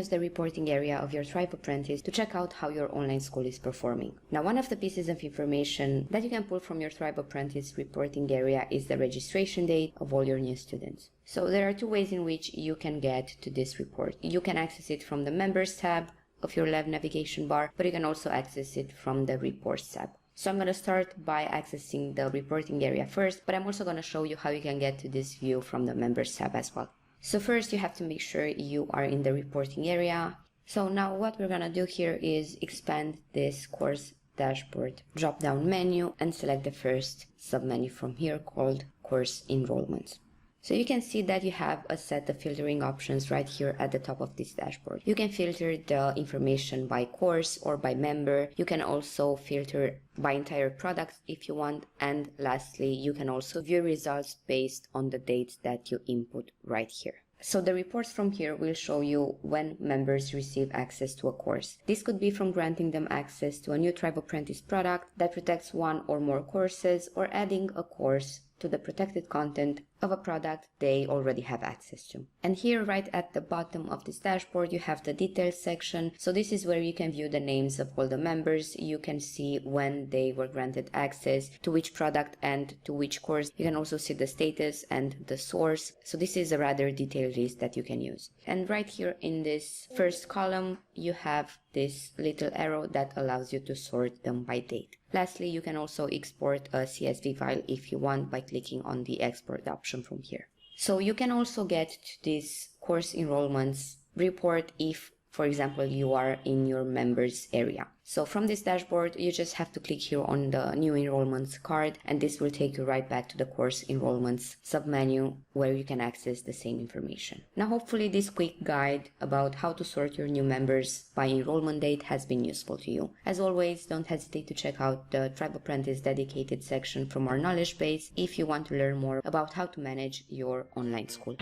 use the reporting area of your Thrive Apprentice to check out how your online school is performing. Now, one of the pieces of information that you can pull from your Thrive Apprentice reporting area is the registration date of all your new students. So there are two ways in which you can get to this report. You can access it from the Members tab of your left navigation bar, but you can also access it from the Reports tab. So I'm going to start by accessing the reporting area first, but I'm also going to show you how you can get to this view from the Members tab as well. So first you have to make sure you are in the reporting area. So now what we're going to do here is expand this course dashboard drop down menu and select the first submenu from here called Course Enrollment. So you can see that you have a set of filtering options right here at the top of this dashboard. You can filter the information by course or by member. You can also filter by entire product if you want. And lastly, you can also view results based on the dates that you input right here. So the reports from here will show you when members receive access to a course. This could be from granting them access to a new Thrive Apprentice product that protects one or more courses, or adding a course to the protected content of a product they already have access to. And here right at the bottom of this dashboard you have the details section. So this is where you can view the names of all the members. You can see when they were granted access, to which product and to which course. You can also see the status and the source. So this is a rather detailed list that you can use. And right here in this first column you have this little arrow that allows you to sort them by date. Lastly, you can also export a CSV file if you want by clicking on the export option from here. So you can also get to this course enrollments report if, for example, you are in your members area. So from this dashboard, you just have to click here on the new enrollments card, and this will take you right back to the course enrollments submenu where you can access the same information. Now, hopefully this quick guide about how to sort your new members by enrollment date has been useful to you. As always, don't hesitate to check out the Thrive Apprentice dedicated section from our knowledge base if you want to learn more about how to manage your online school.